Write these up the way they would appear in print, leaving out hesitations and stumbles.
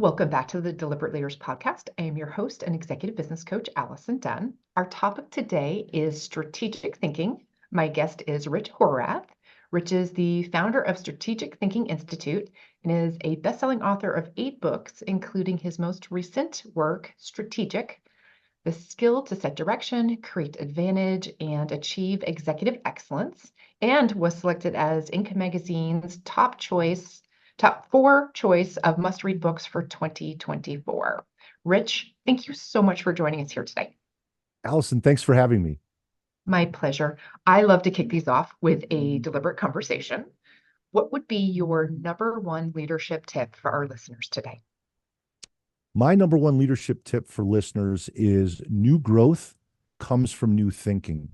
Welcome back to the Deliberate Leaders Podcast. I am your host and executive business coach, Allison Dunn. Our topic today is strategic thinking. My guest is Rich Horwath. Rich is the founder of Strategic Thinking Institute and is a best-selling author of 8 books, including his most recent work, Strategic: The Skill to Set Direction, Create Advantage, and Achieve Executive Excellence, and was selected as Inc. Magazine's top 4 choice of must-read books for 2024. Rich, thank you so much for joining us here today. Allison, thanks for having me. My pleasure. I love to kick these off with a deliberate conversation. What would be your number one leadership tip for our listeners today? My number one leadership tip for listeners is new growth comes from new thinking.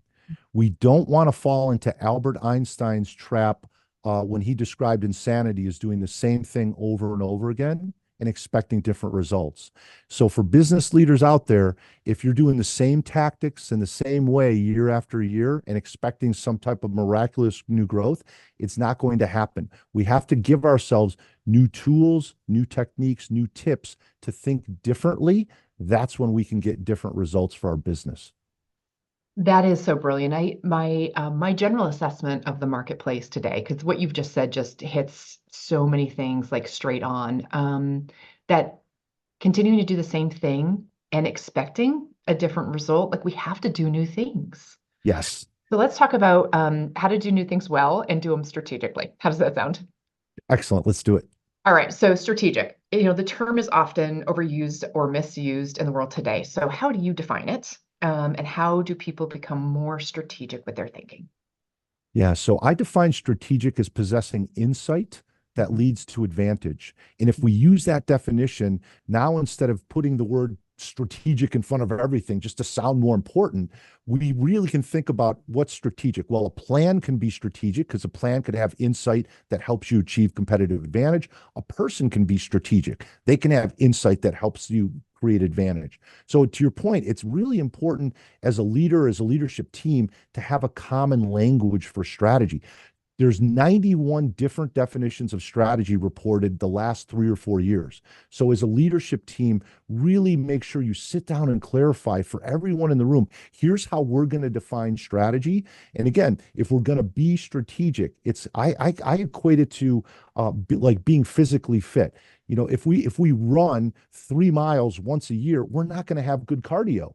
We don't want to fall into Albert Einstein's trap when he described insanity as doing the same thing over and over again and expecting different results. So for business leaders out there, if you're doing the same tactics in the same way year after year and expecting some type of miraculous new growth, it's not going to happen. We have to give ourselves new tools, new techniques, new tips to think differently. That's when we can get different results for our business. That is so brilliant. My general assessment of the marketplace today, because what you've just said just hits so many things like straight on, that continuing to do the same thing and expecting a different result, like we have to do new things. Yes. So let's talk about how to do new things well and do them strategically. How does that sound? Excellent. Let's do it. All right. So strategic, the term is often overused or misused in the world today. So how do you define it? And how do people become more strategic with their thinking? Yeah, so I define strategic as possessing insight that leads to advantage. And if we use that definition, now instead of putting the word strategic in front of everything just to sound more important, we really can think about what's strategic. Well, a plan can be strategic because a plan could have insight that helps you achieve competitive advantage. A person can be strategic. They can have insight that helps you create advantage. So to your point, it's really important as a leader, as a leadership team, to have a common language for strategy. There's 91 different definitions of strategy reported the last 3 or 4 years. So as a leadership team, really make sure you sit down and clarify for everyone in the room, here's how we're going to define strategy. And again, if we're going to be strategic, I equate it to like being physically fit. If we run 3 miles once a year, we're not going to have good cardio.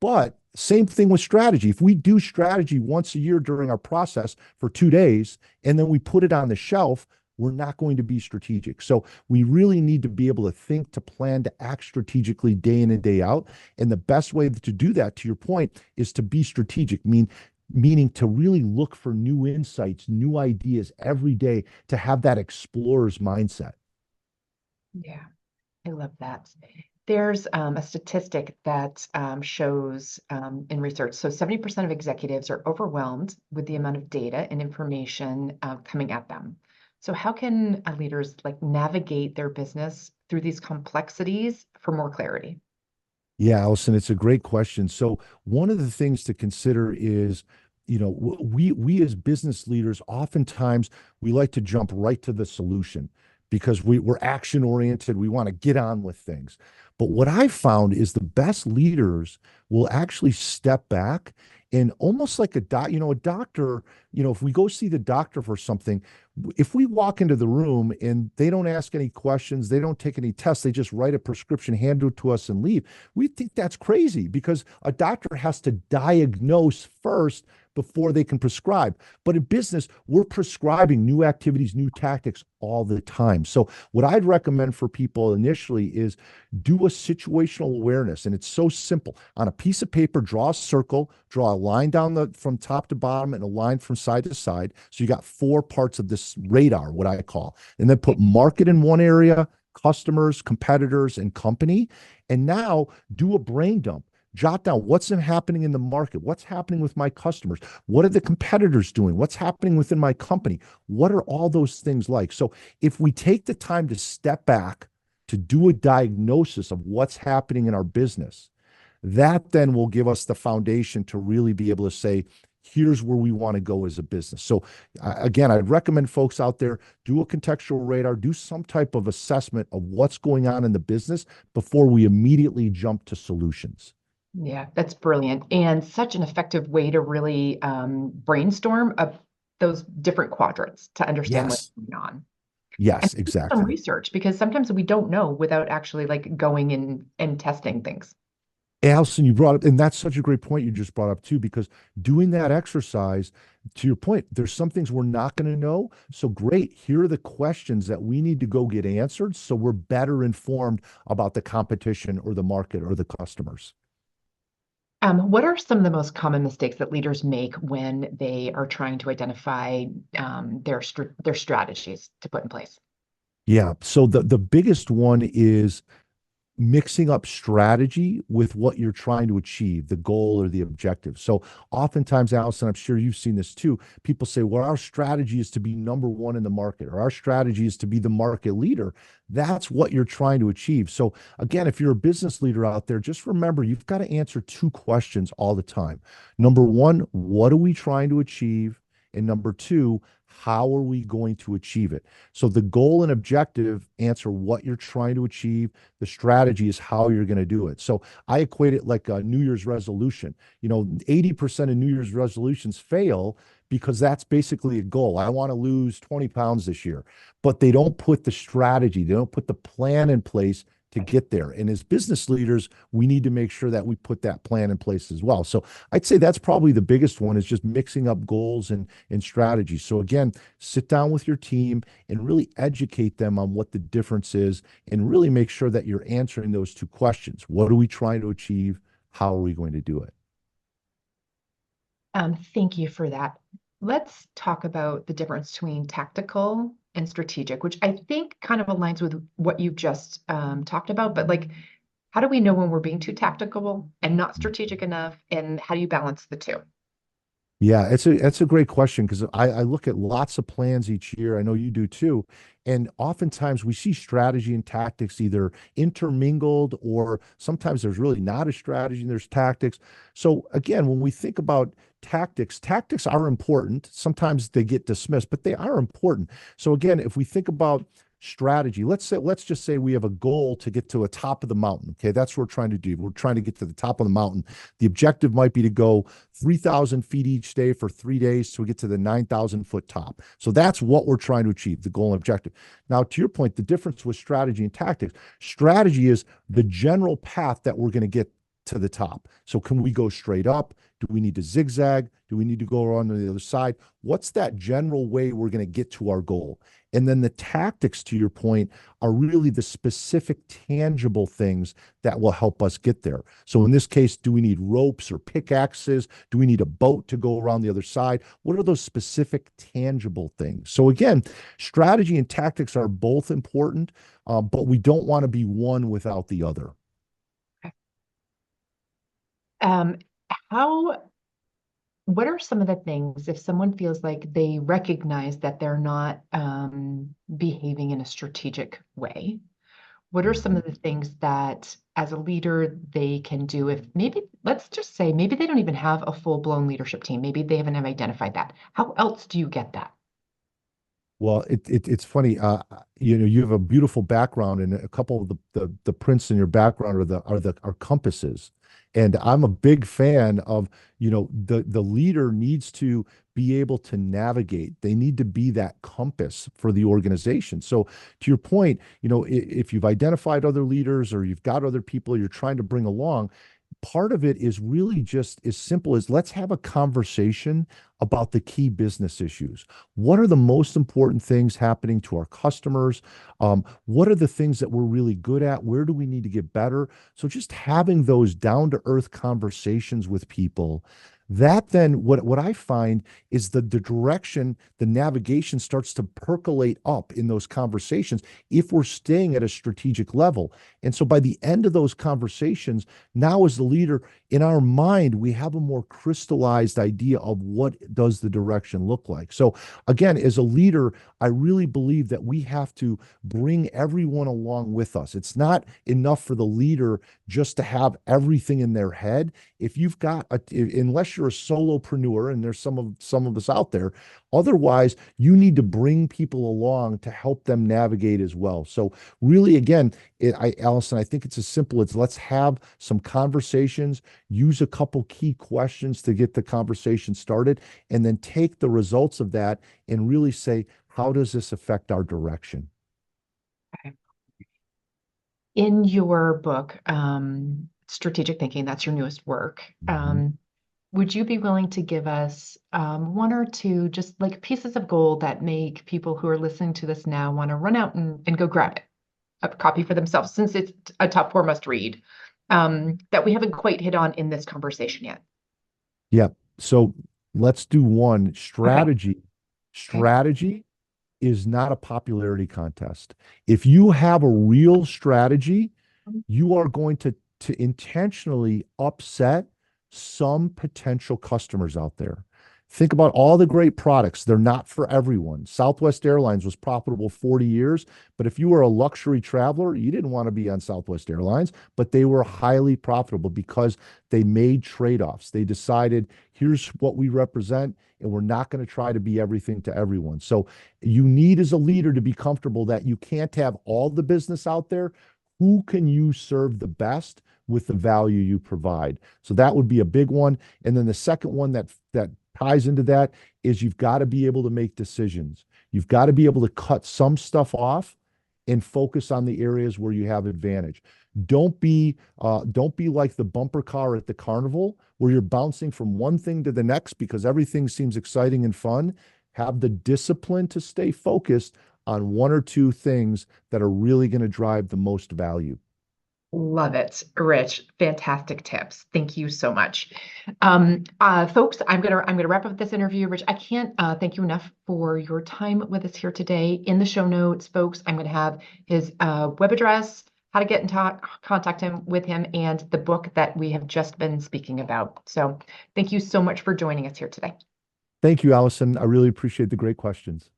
But same thing with strategy. If we do strategy once a year during our process for 2 days, and then we put it on the shelf, we're not going to be strategic. So we really need to be able to think, to plan, to act strategically day in and day out. And the best way to do that, to your point, is to be strategic, meaning to really look for new insights, new ideas every day, to have that explorer's mindset. Yeah, I love that. There's a statistic that shows in research, so 70% of executives are overwhelmed with the amount of data and information coming at them. So how can leaders navigate their business through these complexities for more clarity? Yeah, Allison, it's a great question. So one of the things to consider is, we as business leaders, oftentimes we like to jump right to the solution because we're action oriented. We want to get on with things. But what I found is the best leaders will actually step back and almost like a doctor, if we go see the doctor for something, if we walk into the room and they don't ask any questions, they don't take any tests, they just write a prescription, hand it to us and leave, we think that's crazy because a doctor has to diagnose first before they can prescribe. But in business, we're prescribing new activities, new tactics all the time. So what I'd recommend for people initially is do a situational awareness. And it's so simple. On a piece of paper, draw a circle, draw a line down from top to bottom and a line from side to side. So you got 4 parts of this radar, what I call, and then put market in one area, customers, competitors, and company. And now do a brain dump. Jot down what's happening in the market, what's happening with my customers, what are the competitors doing, what's happening within my company, what are all those things like? So if we take the time to step back to do a diagnosis of what's happening in our business, that then will give us the foundation to really be able to say, Here's where we want to go as a business. So again, I'd recommend folks out there do a contextual radar, do some type of assessment of what's going on in the business before we immediately jump to solutions. Yeah, that's brilliant. And such an effective way to really brainstorm those different quadrants to understand what's Yes. going on. And Yes, do some exactly. research because sometimes we don't know without actually like going in and testing things. Allison, you brought up, and that's such a great point you just brought up too, because doing that exercise, to your point, there's some things we're not going to know. So great. Here are the questions that we need to go get answered so we're better informed about the competition or the market or the customers. What are some of the most common mistakes that leaders make when they are trying to identify their strategies to put in place? Yeah. So the biggest one is mixing up strategy with what you're trying to achieve, the goal or the objective. So oftentimes, Allison, I'm sure you've seen this too. People say, well, our strategy is to be number one in the market, or our strategy is to be the market leader. That's what you're trying to achieve. So again, if you're a business leader out there, just remember you've got to answer two questions all the time. Number one, what are we trying to achieve? And number two, how are we going to achieve it? So the goal and objective answer what you're trying to achieve. The strategy is how you're going to do it. So I equate it like a New Year's resolution. 80% of New Year's resolutions fail because that's basically a goal. I want to lose 20 pounds this year, but they don't put the strategy, they don't put the plan in place to get there. And as business leaders, we need to make sure that we put that plan in place as well. So I'd say that's probably the biggest one is just mixing up goals and strategies. So again, sit down with your team and really educate them on what the difference is and really make sure that you're answering those two questions. What are we trying to achieve? How are we going to do it? Thank you for that. Let's talk about the difference between tactical and strategic, which I think kind of aligns with what you've just talked about. But like, how do we know when we're being too tactical and not strategic enough? And how do you balance the two? Yeah, it's a great question because I look at lots of plans each year. I know you do too. And oftentimes we see strategy and tactics either intermingled or sometimes there's really not a strategy and there's tactics. So again, when we think about tactics are important. Sometimes they get dismissed, but they are important. So again, if we think about strategy, let's just say we have a goal to get to a top of the mountain. Okay, that's what we're trying to do. We're trying to get to the top of the mountain. The objective might be to go 3,000 feet each day for 3 days so we get to the 9,000-foot top. So that's what we're trying to achieve, the goal and objective. Now, to your point, the difference with strategy and tactics, strategy is the general path that we're going to get to the top. So can we go straight up? Do we need to zigzag? Do we need to go around to the other side? What's that general way we're going to get to our goal? And then the tactics, to your point, are really the specific tangible things that will help us get there. So in this case, do we need ropes or pickaxes? Do we need a boat to go around the other side? What are those specific tangible things? So again, strategy and tactics are both important, but we don't want to be one without the other. Um, how, what are some of the things if someone feels like they recognize that they're not behaving in a strategic way? What are some of the things that as a leader they can do if maybe, let's just say, maybe they don't even have a full-blown leadership team. Maybe they haven't identified that. How else do you get that? Well, it's funny. You have a beautiful background, and a couple of the prints in your background are compasses, and I'm a big fan of the leader needs to be able to navigate. They need to be that compass for the organization. So to your point, if you've identified other leaders or you've got other people you're trying to bring along, part of it is really just as simple as let's have a conversation about the key business issues. What are the most important things happening to our customers? What are the things that we're really good at? Where do we need to get better? So just having those down to earth conversations with people, that then what I find is the direction, the navigation starts to percolate up in those conversations if we're staying at a strategic level. And so by the end of those conversations, now as the leader, in our mind, we have a more crystallized idea of what does the direction look like. So again, as a leader, I really believe that we have to bring everyone along with us. It's not enough for the leader just to have everything in their head. If you've got unless unless you're a solopreneur, and there's some of us out there. Otherwise, you need to bring people along to help them navigate as well. So really, again, Allison, I think it's as simple as let's have some conversations, use a couple key questions to get the conversation started, and then take the results of that and really say, how does this affect our direction? Okay. In your book, Strategic Thinking, that's your newest work. Would you be willing to give us one or two just like pieces of gold that make people who are listening to this now want to run out and go grab it, a copy for themselves, since it's a top 4 must read, that we haven't quite hit on in this conversation yet? Yeah. So let's do one. Strategy. Okay. Strategy is not a popularity contest. If you have a real strategy, you are going to intentionally upset some potential customers out there. Think about all the great products. They're not for everyone. Southwest Airlines was profitable 40 years, but if you were a luxury traveler, you didn't want to be on Southwest Airlines, but they were highly profitable because they made trade-offs. They decided, here's what we represent, and we're not going to try to be everything to everyone. So you need, as a leader, to be comfortable that you can't have all the business out there. Who can you serve the best with the value you provide? So that would be a big one. And then the second one that ties into that is you've got to be able to make decisions. You've got to be able to cut some stuff off and focus on the areas where you have advantage. Don't be like the bumper car at the carnival where you're bouncing from one thing to the next because everything seems exciting and fun. Have the discipline to stay focused on one or two things that are really going to drive the most value. Love it, Rich. Fantastic tips. Thank you so much. Folks, I'm gonna wrap up this interview. Rich, I can't thank you enough for your time with us here today. In the show notes, folks, I'm gonna have his web address, how to get in contact with him, and the book that we have just been speaking about. So thank you so much for joining us here today. Thank you, Allison. I really appreciate the great questions.